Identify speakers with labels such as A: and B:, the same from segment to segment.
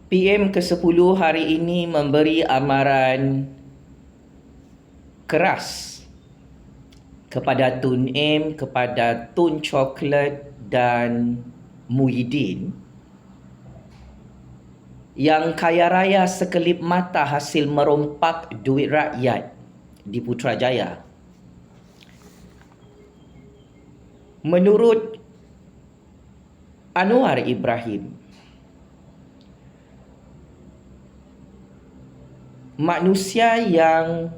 A: PM ke-10 hari ini memberi amaran keras kepada Tun M, kepada Tun Chocolate dan Muhyiddin yang kaya raya sekelip mata hasil merompak duit rakyat di Putrajaya. Menurut Anwar Ibrahim, manusia yang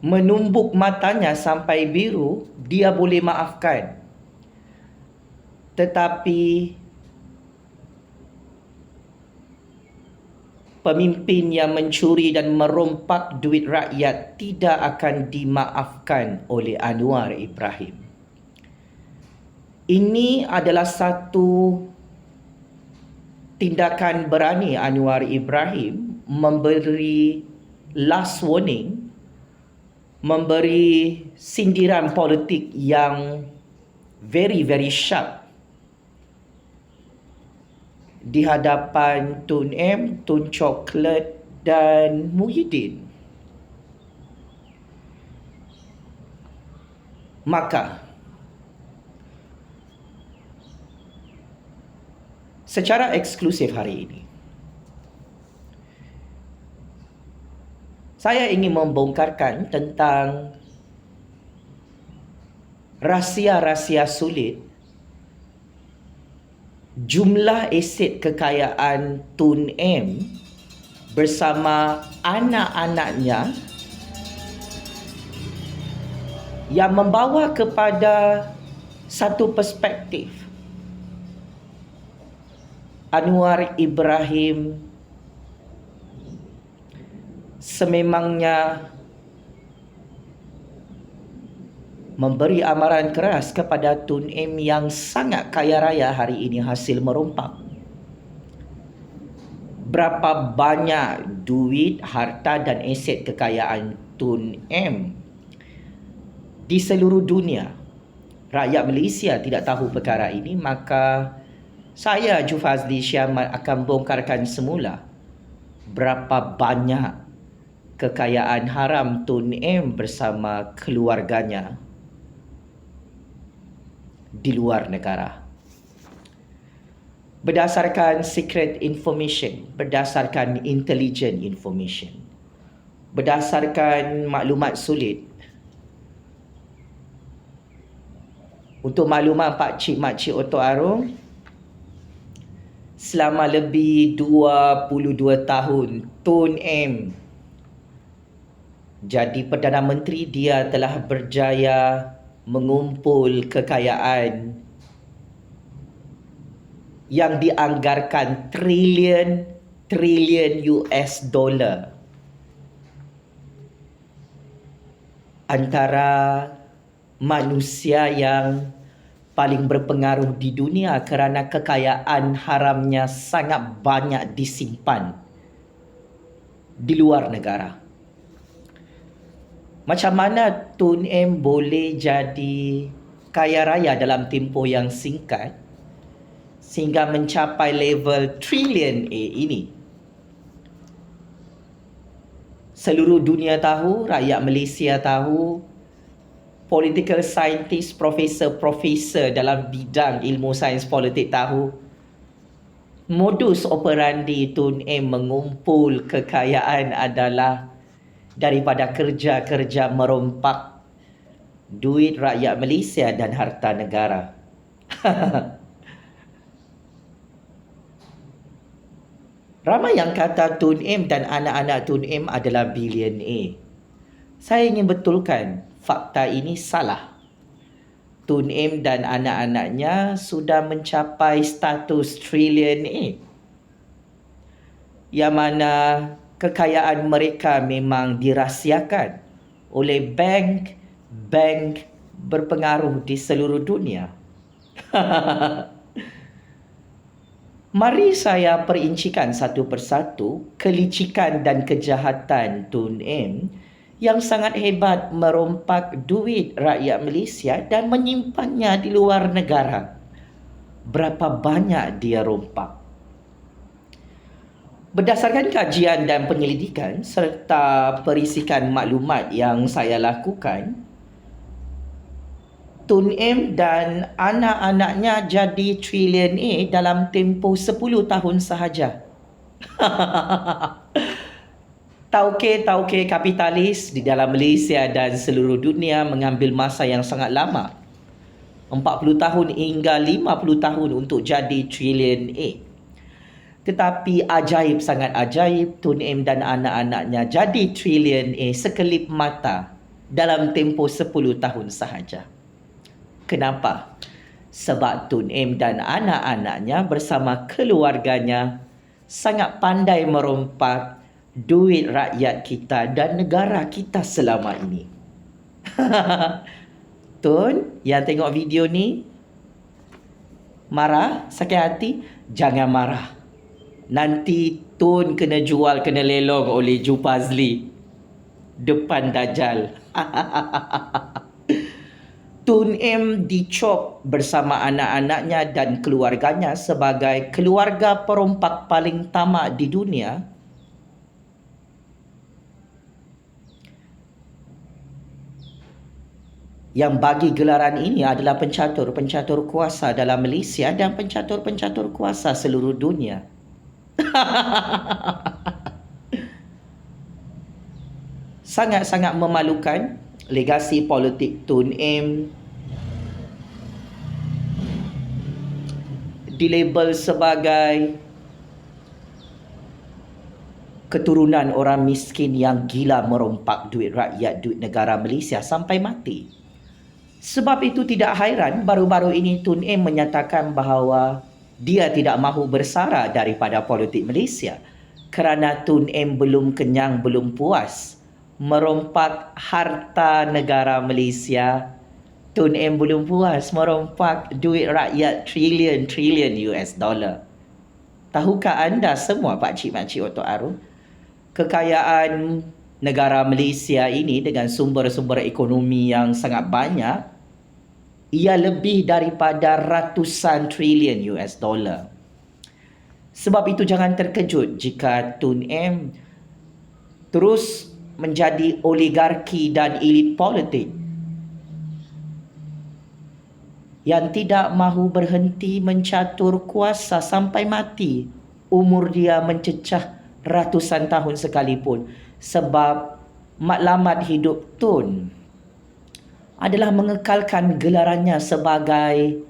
A: menumbuk matanya sampai biru, dia boleh maafkan. Tetapi pemimpin yang mencuri dan merompak duit rakyat tidak akan dimaafkan oleh Anwar Ibrahim. Ini adalah satu tindakan berani Anwar Ibrahim memberi last warning, memberi sindiran politik yang very sharp di hadapan Tun M, Tun Chocolate dan Muhyiddin. Maka secara eksklusif hari ini saya ingin membongkarkan tentang rahsia-rahsia sulit jumlah aset kekayaan Tun M bersama anak-anaknya yang membawa kepada satu perspektif Anwar Ibrahim sememangnya memberi amaran keras kepada Tun M yang sangat kaya raya hari ini hasil merompak. Berapa banyak duit, harta dan aset kekayaan Tun M di seluruh dunia. Rakyat Malaysia tidak tahu perkara ini, maka saya, Jufazli Syamat, akan bongkarkan semula berapa banyak kekayaan haram Tun M bersama keluarganya di luar negara. Berdasarkan secret information, berdasarkan intelligent information, berdasarkan maklumat sulit. Untuk maklumat pakcik-makcik Otok Arung, selama lebih 22 tahun Tun M jadi Perdana Menteri, dia telah berjaya mengumpul kekayaan yang dianggarkan trilion US dollar. Antara manusia yang paling berpengaruh di dunia kerana kekayaan haramnya sangat banyak disimpan di luar negara. Macam mana Tun M boleh jadi kaya raya dalam tempoh yang singkat sehingga mencapai level trilion A ini? Seluruh dunia tahu, rakyat Malaysia tahu, political scientist, profesor dalam bidang ilmu sains politik tahu, modus operandi Tun M mengumpul kekayaan adalah daripada kerja-kerja merompak duit rakyat Malaysia dan harta negara. Ramai yang kata Tun M dan anak-anak Tun M adalah billionaire. Saya ingin betulkan fakta ini salah. Tun M dan anak-anaknya sudah mencapai status trillionaire, yang mana kekayaan mereka memang dirahsiakan oleh bank berpengaruh di seluruh dunia. Mari saya perincikan satu persatu kelicikan dan kejahatan Tun M yang sangat hebat merompak duit rakyat Malaysia dan menyimpannya di luar negara. Berapa banyak dia rompak? Berdasarkan kajian dan penyelidikan serta perisikan maklumat yang saya lakukan, Tun M dan anak-anaknya jadi trilion A dalam tempoh 10 tahun sahaja. Tauke-tauke kapitalis di dalam Malaysia dan seluruh dunia mengambil masa yang sangat lama, 40 tahun hingga 50 tahun untuk jadi trilion A. Tetapi ajaib sangat ajaib, Tun M dan anak-anaknya jadi trilion A sekelip mata dalam tempoh 10 tahun sahaja. Kenapa? Sebab Tun M dan anak-anaknya bersama keluarganya sangat pandai merompak duit rakyat kita dan negara kita selama ini. Tun, yang tengok video ni marah, sakit hati, jangan marah. Nanti Tun kena jual, kena lelong oleh Ju Fazli depan Dajjal. Tun M dicop bersama anak-anaknya dan keluarganya sebagai keluarga perompak paling tamak di dunia. Yang bagi gelaran ini adalah pencatur-pencatur kuasa dalam Malaysia dan pencatur-pencatur kuasa seluruh dunia. Sangat-sangat memalukan legasi politik Tun M dilabel sebagai keturunan orang miskin yang gila merompak duit rakyat, duit negara Malaysia sampai mati. Sebab itu tidak hairan baru-baru ini Tun M menyatakan bahawa dia tidak mahu bersara daripada politik Malaysia kerana Tun M belum kenyang, belum puas merompak harta negara Malaysia. Tun M belum puas merompak duit rakyat trilion US dollar. Tahukah anda semua pakcik-makcik Otok Arun, kekayaan negara Malaysia ini dengan sumber-sumber ekonomi yang sangat banyak, ia lebih daripada ratusan trilion US dollar. Sebab itu jangan terkejut jika Tun M terus menjadi oligarki dan elit politik yang tidak mahu berhenti mencatur kuasa sampai mati, umur dia mencecah ratusan tahun sekalipun. Sebab matlamat hidup Tun adalah mengekalkan gelarannya sebagai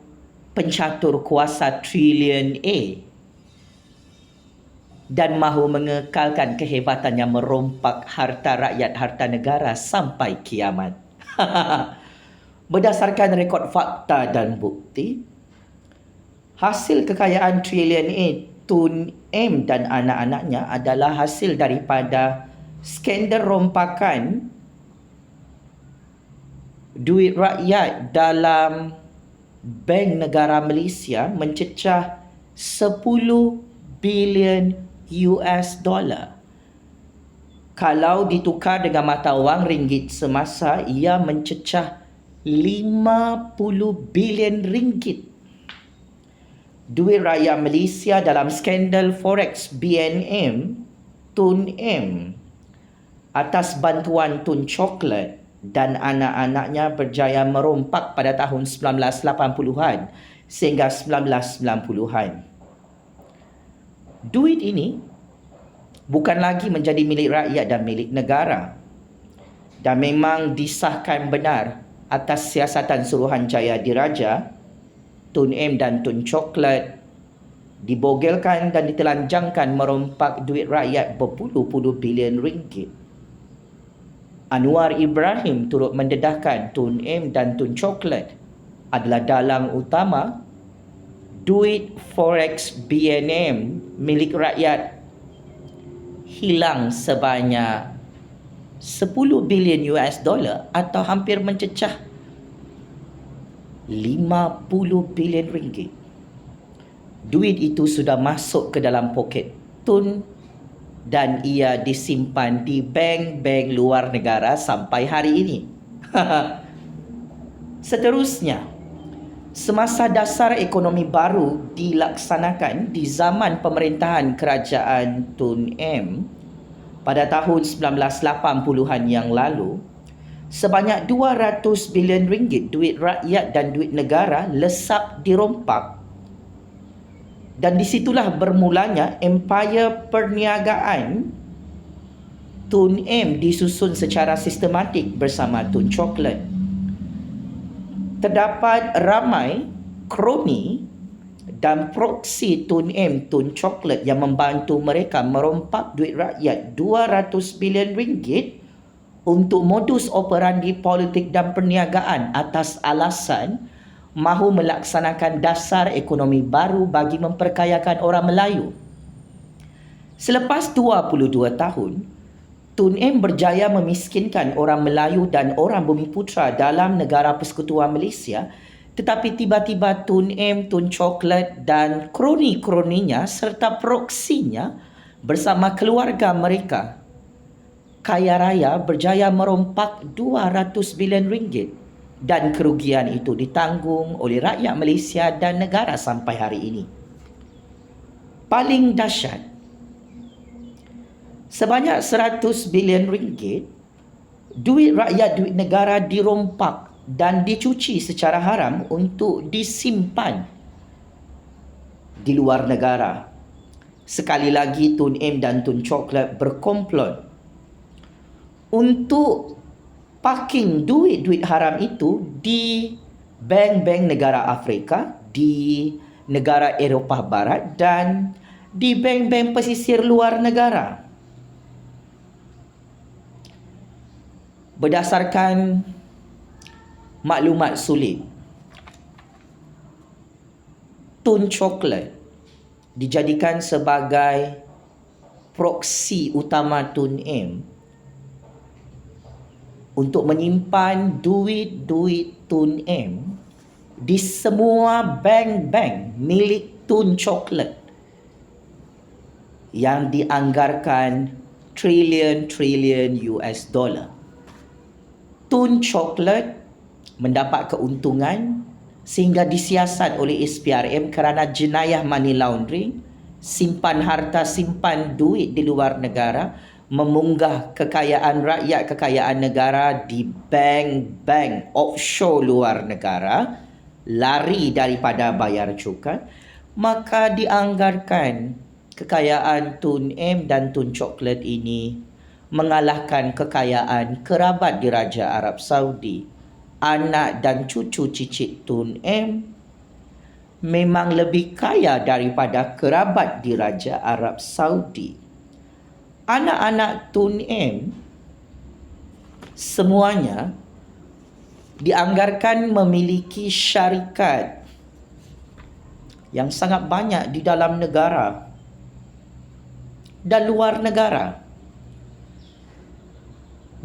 A: pencatur kuasa trilion A dan mahu mengekalkan kehebatannya merompak harta rakyat, harta negara sampai kiamat. Berdasarkan rekod fakta dan bukti, hasil kekayaan trilion A Tun M dan anak-anaknya adalah hasil daripada skandal rompakan duit rakyat dalam bank negara Malaysia mencecah 10 bilion US dollar. Kalau ditukar dengan mata wang ringgit semasa, ia mencecah 50 bilion ringgit. Duit rakyat Malaysia dalam skandal Forex BNM Tun M atas bantuan Tun Chocolate dan anak-anaknya berjaya merompak pada tahun 1980-an sehingga 1990-an. Duit ini bukan lagi menjadi milik rakyat dan milik negara, dan memang disahkan benar atas siasatan Suruhanjaya Diraja. Tun M dan Tun Chocolate dibogelkan dan ditelanjangkan merompak duit rakyat berpuluh-puluh bilion ringgit. Anwar Ibrahim turut mendedahkan Tun M dan Tun Chocolate adalah dalang utama duit Forex BNM milik rakyat hilang sebanyak 10 bilion US dollar atau hampir mencecah 50 bilion ringgit. Duit itu sudah masuk ke dalam poket Tun dan ia disimpan di bank-bank luar negara sampai hari ini. Seterusnya, Semasa dasar ekonomi baru dilaksanakan di zaman pemerintahan kerajaan Tun M pada tahun 1980-an yang lalu, sebanyak 200 bilion ringgit duit rakyat dan duit negara lesap dirompak. Dan disitulah bermulanya empire perniagaan Tun M disusun secara sistematik bersama Tun Chocolate. Terdapat ramai kroni dan proksi Tun M, Tun Chocolate yang membantu mereka merompak duit rakyat 200 bilion ringgit untuk modus operandi politik dan perniagaan atas alasan mahu melaksanakan dasar ekonomi baru bagi memperkayakan orang Melayu. Selepas 22 tahun, Tun M berjaya memiskinkan orang Melayu dan orang Bumiputera dalam negara Persekutuan Malaysia, tetapi tiba-tiba Tun M, Tun Chocolate dan kroni-kroninya serta proksinya bersama keluarga mereka kaya raya berjaya merompak 200 bilion ringgit dan kerugian itu ditanggung oleh rakyat Malaysia dan negara sampai hari ini. Paling dahsyat, sebanyak 100 bilion ringgit duit rakyat, duit negara dirompak dan dicuci secara haram untuk disimpan di luar negara. Sekali lagi Tun M dan Tun Chocolate berkomplot untuk parking duit-duit haram itu di bank-bank negara Afrika, di negara Eropah Barat dan di bank-bank pesisir luar negara. Berdasarkan maklumat sulit, Tun Chocolate dijadikan sebagai proksi utama Tun M untuk menyimpan duit-duit Tun M di semua bank-bank milik Tun Chocolate yang dianggarkan trilion-trilion US dollar. Tun Chocolate mendapat keuntungan sehingga disiasat oleh SPRM kerana jenayah money laundering, simpan harta, simpan duit di luar negara, memunggah kekayaan rakyat, kekayaan negara di bank-bank offshore luar negara, lari daripada bayar cukai, maka dianggarkan kekayaan Tun M dan Tun Chocolate ini mengalahkan kekayaan kerabat diraja Arab Saudi. Anak dan cucu cicit Tun M memang lebih kaya daripada kerabat diraja Arab Saudi. Anak-anak Tun M semuanya dianggarkan memiliki syarikat yang sangat banyak di dalam negara dan luar negara.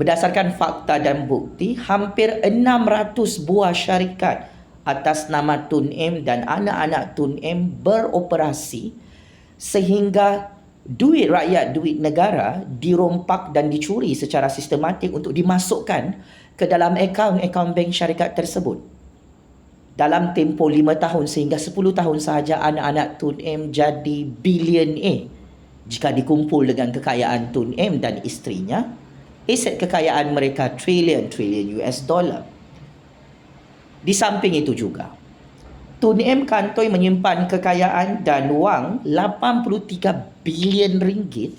A: Berdasarkan fakta dan bukti, hampir 600 buah syarikat atas nama Tun M dan anak-anak Tun M beroperasi sehingga duit rakyat, duit negara dirompak dan dicuri secara sistematik untuk dimasukkan ke dalam akaun-akaun bank syarikat tersebut. Dalam tempoh 5 tahun sehingga 10 tahun sahaja, anak-anak Tun M jadi billionaire jika dikumpul dengan kekayaan Tun M dan isterinya. Aset kekayaan mereka trilion-trilion US dollar. Di samping itu juga, Tun M kantoi menyimpan kekayaan dan wang 83 bilion ringgit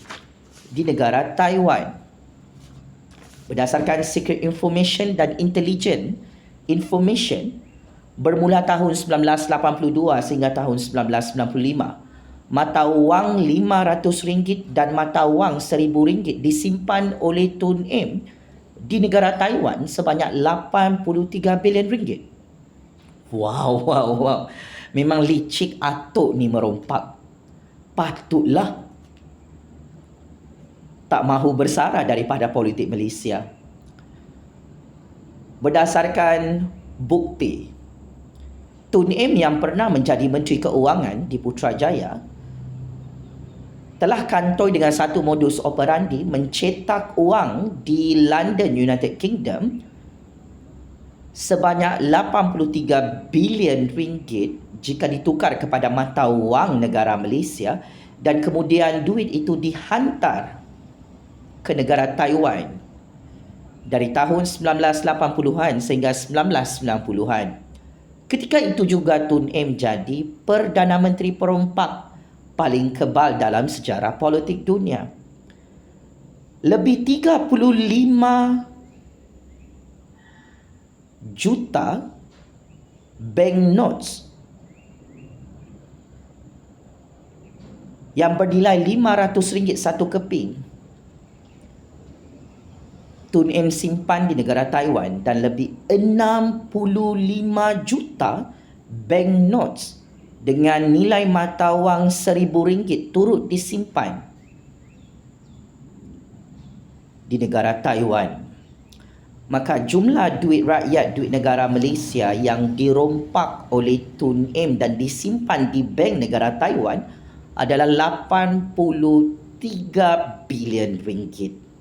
A: di negara Taiwan. Berdasarkan Secret Information dan Intelligence Information, bermula tahun 1982 sehingga tahun 1995, mata wang RM500 dan mata wang RM1,000 disimpan oleh Tun M di negara Taiwan sebanyak 83 bilion ringgit. Wow. Memang licik atuk ni merompak. Patutlah tak mahu bersara daripada politik Malaysia. Berdasarkan bukti, Tun M yang pernah menjadi Menteri Keuangan di Putrajaya telah kantoi dengan satu modus operandi mencetak wang di London, United Kingdom sebanyak 83 bilion ringgit jika ditukar kepada mata wang negara Malaysia, dan kemudian duit itu dihantar ke negara Taiwan dari tahun 1980-an sehingga 1990-an. Ketika itu juga Tun M jadi Perdana Menteri perompak paling kebal dalam sejarah politik dunia. Lebih 35 juta banknotes yang bernilai RM500 satu keping Tun M simpan di negara Taiwan, dan lebih 65 juta banknotes dengan nilai mata wang RM1,000 turut disimpan di negara Taiwan. Maka jumlah duit rakyat, duit negara Malaysia yang dirompak oleh Tun M dan disimpan di bank negara Taiwan adalah 83 bilion ringgit.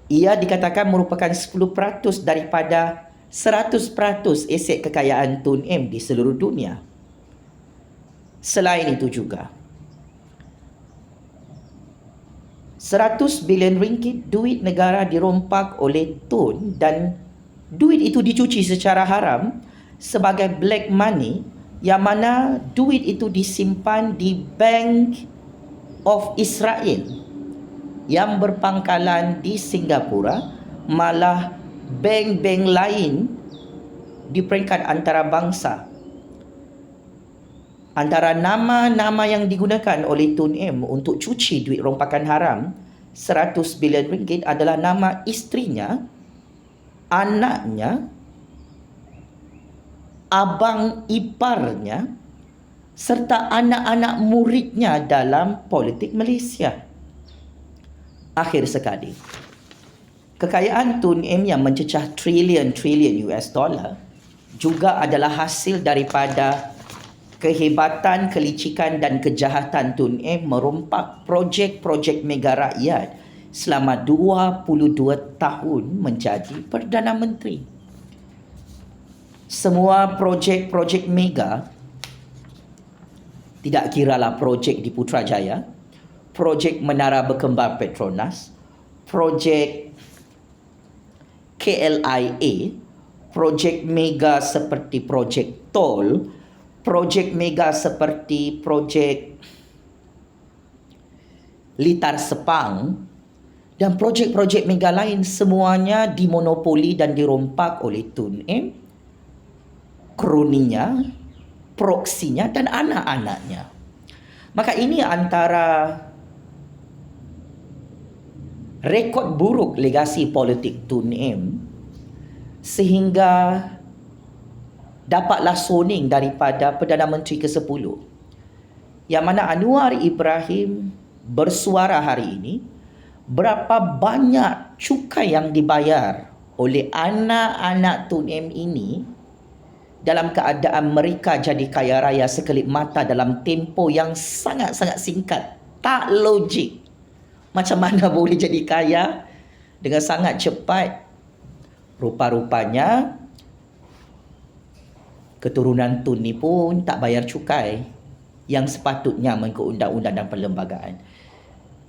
A: Ia dikatakan merupakan 10% daripada 100% aset kekayaan Tun M di seluruh dunia. Selain itu juga, 100 bilion ringgit duit negara dirompak oleh Tun, dan duit itu dicuci secara haram sebagai black money, yang mana duit itu disimpan di Bank of Israel yang berpangkalan di Singapura, malah bank-bank lain di peringkat antarabangsa. Antara nama-nama yang digunakan oleh Tun M untuk cuci duit rompakan haram 100 bilion ringgit adalah nama isterinya, anaknya, abang iparnya, serta anak-anak muridnya dalam politik Malaysia. Akhir sekali, kekayaan Tun M yang mencecah trilion-trilion US dollar juga adalah hasil daripada kehebatan, kelicikan dan kejahatan Tun M merompak projek-projek mega rakyat selama 22 tahun menjadi Perdana Menteri. Semua projek-projek mega, tidak kiralah projek di Putrajaya, projek Menara Berkembar Petronas, projek KLIA, projek mega seperti projek tol, projek mega seperti projek Litar Sepang, dan projek-projek mega lain, semuanya dimonopoli dan dirompak oleh Tun M, kroninya, proksinya dan anak-anaknya. Maka ini antara rekod buruk legasi politik Tun M sehingga dapatlah soning daripada Perdana Menteri ke-10, yang mana Anwar Ibrahim bersuara hari ini berapa banyak cukai yang dibayar oleh anak-anak Tun M ini dalam keadaan mereka jadi kaya raya sekelip mata dalam tempoh yang sangat-sangat singkat. Tak logik. Macam mana boleh jadi kaya dengan sangat cepat? Rupa-rupanya keturunan Tun ni pun tak bayar cukai yang sepatutnya mengikut undang-undang dan perlembagaan.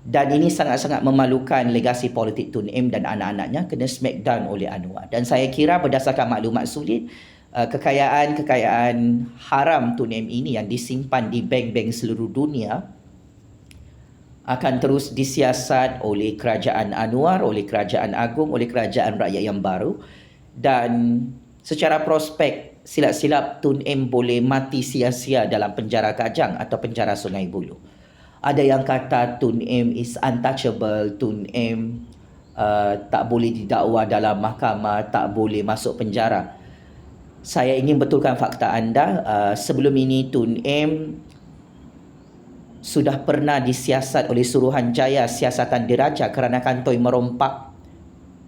A: Dan ini sangat-sangat memalukan legasi politik Tun M dan anak-anaknya kena smackdown oleh Anwar. Dan saya kira berdasarkan maklumat sulit, kekayaan haram Tun M ini yang disimpan di bank-bank seluruh dunia akan terus disiasat oleh kerajaan Anwar, oleh kerajaan agung, oleh kerajaan rakyat yang baru. Dan secara prospek, silap-silap Tun M boleh mati sia-sia dalam penjara Kajang atau penjara Sungai Buloh. Ada yang kata Tun M is untouchable, Tun M tak boleh didakwa dalam mahkamah, tak boleh masuk penjara. Saya ingin betulkan fakta anda. Sebelum ini Tun M sudah pernah disiasat oleh Suruhanjaya Siasatan Diraja kerana kantoi merompak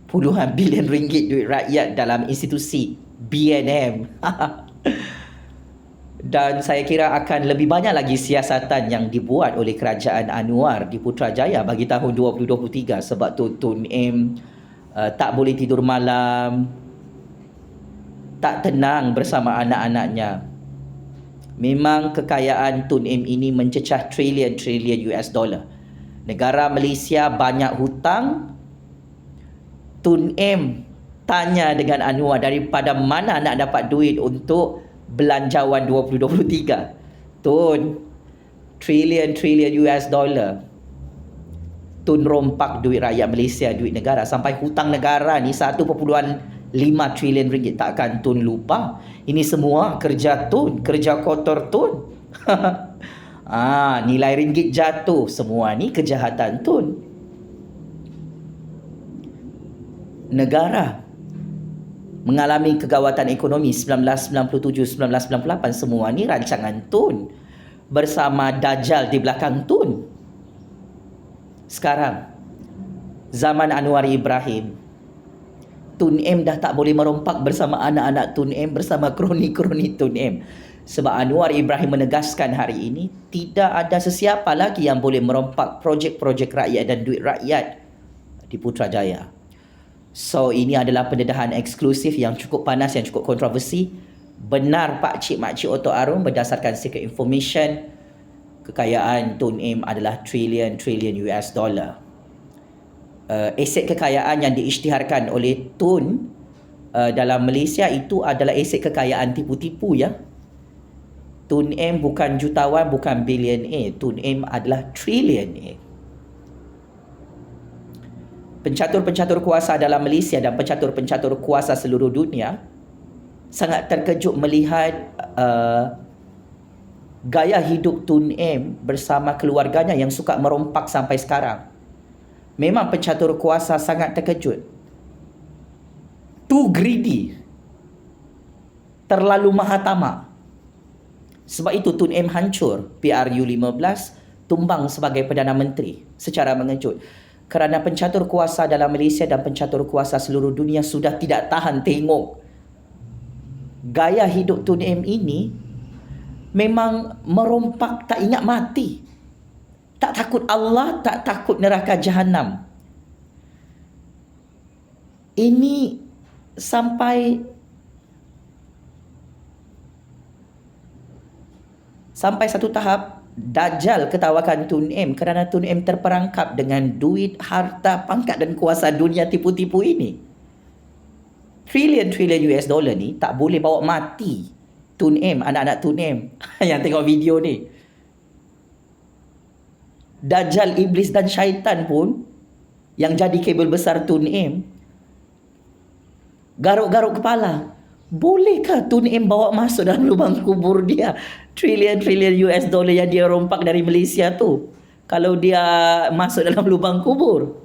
A: puluhan bilion ringgit duit rakyat dalam institusi BNM. Dan saya kira akan lebih banyak lagi siasatan yang dibuat oleh kerajaan Anwar di Putrajaya bagi tahun 2023, sebab tu Tun M tak boleh tidur malam, tak tenang bersama anak-anaknya. Memang kekayaan Tun M ini mencecah trilion-trilion US dollar. Negara Malaysia banyak hutang. Tun M tanya dengan Anwar daripada mana nak dapat duit untuk belanjawan 2023. Tun, trilion-trilion US dollar. Tun rompak duit rakyat Malaysia, duit negara. Sampai hutang negara ni 1.5 trilion ringgit. Takkan Tun lupa? Ini semua kerja Tun, kerja kotor Tun. Nilai ringgit jatuh. Semua ni kejahatan Tun. Negara mengalami kegawatan ekonomi 1997-1998. Semua ni rancangan Tun bersama Dajjal di belakang Tun. Sekarang zaman Anwar Ibrahim, Tun M dah tak boleh merompak bersama anak-anak Tun M, bersama kroni-kroni Tun M. Sebab Anwar Ibrahim menegaskan hari ini tidak ada sesiapa lagi yang boleh merompak projek-projek rakyat dan duit rakyat di Putrajaya. So ini adalah pendedahan eksklusif yang cukup panas, yang cukup kontroversi. Benar Pak Cik Mak Cik Otto Arum berdasarkan secret information, kekayaan Tun M adalah trilion-trilion US dollar. Aset kekayaan yang diisytiharkan oleh Tun dalam Malaysia itu adalah aset kekayaan tipu-tipu ya. Tun M bukan jutawan, bukan billionaire. Tun M adalah trillionaire. Pencatur-pencatur kuasa dalam Malaysia dan pencatur-pencatur kuasa seluruh dunia sangat terkejut melihat gaya hidup Tun M bersama keluarganya yang suka merompak sampai sekarang. Memang pencatur kuasa sangat terkejut. Too greedy. Terlalu maha tamak. Sebab itu Tun M hancur. PRU 15 tumbang sebagai Perdana Menteri secara mengejut. Kerana pencatur kuasa dalam Malaysia dan pencatur kuasa seluruh dunia sudah tidak tahan tengok gaya hidup Tun M ini. Memang merompak tak ingat mati. Tak takut Allah, tak takut neraka jahanam. Ini sampai satu tahap Dajjal ketawakan Tun M kerana Tun M terperangkap dengan duit, harta, pangkat dan kuasa dunia tipu-tipu ini. Trilion-trilion US dollar ni tak boleh bawa mati Tun M, anak-anak Tun M yang tengok video ni. Dajjal, iblis dan syaitan pun yang jadi kabel besar Tun M garuk-garuk kepala. Bolehkah Tun M bawa masuk dalam lubang kubur dia trilion-trilion US dollar yang dia rompak dari Malaysia tu, kalau dia masuk dalam lubang kubur?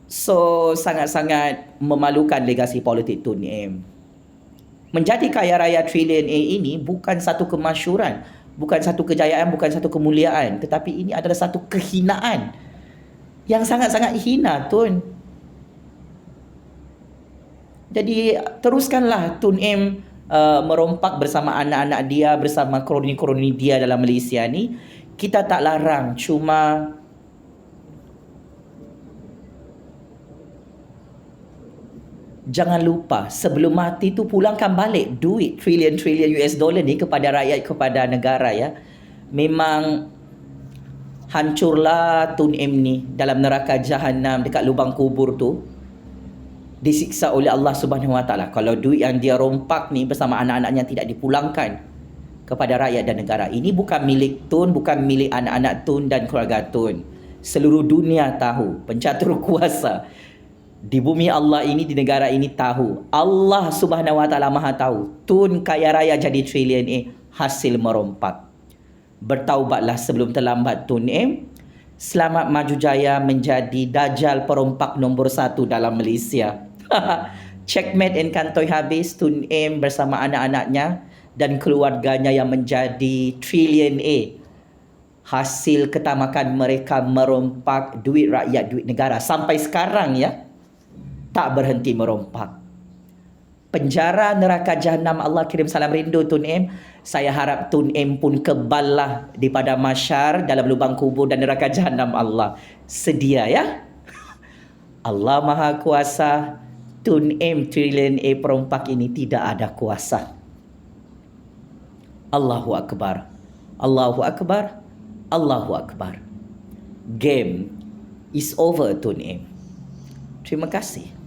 A: So sangat-sangat memalukan legasi politik Tun M. Menjadi kaya raya trilion A ini bukan satu kemasyhuran, bukan satu kejayaan, bukan satu kemuliaan, tetapi ini adalah satu kehinaan yang sangat-sangat hina Tun. Jadi teruskanlah Tun M merompak bersama anak-anak dia, bersama kroni-kroni dia dalam Malaysia ni. Kita tak larang, cuma jangan lupa sebelum mati tu pulangkan balik duit trilion-trilion US dollar ni kepada rakyat, kepada negara ya. Memang hancurlah Tun M ni dalam neraka jahanam dekat lubang kubur tu. Disiksa oleh Allah Subhanahu Wa Taala kalau duit yang dia rompak ni bersama anak-anaknya tidak dipulangkan kepada rakyat dan negara. Ini bukan milik Tun, bukan milik anak-anak Tun dan keluarga Tun. Seluruh dunia tahu, pencatur kuasa di bumi Allah ini, di negara ini tahu. Allah Subhanahu Wa Taala Maha tahu. Tun kaya raya jadi trilion A hasil merompak. Bertaubatlah sebelum terlambat Tun M. Selamat maju jaya menjadi Dajjal perompak nombor 1 dalam Malaysia. Checkmate and kantoi habis. Tun M bersama anak-anaknya dan keluarganya yang menjadi trilion A. Hasil ketamakan mereka merompak duit rakyat, duit negara. Sampai sekarang ya, tak berhenti merompak. Penjara neraka jahanam, Allah kirim salam rindu Tun M. Saya harap Tun M pun keballah di padang mahsyar, dalam lubang kubur dan neraka jahanam Allah. Sedia ya. Allah Maha Kuasa, Tun M trilion A perompak ini tidak ada kuasa. Allahu Akbar. Allahu Akbar. Allahu Akbar. Game is over, Tun M. Terima kasih.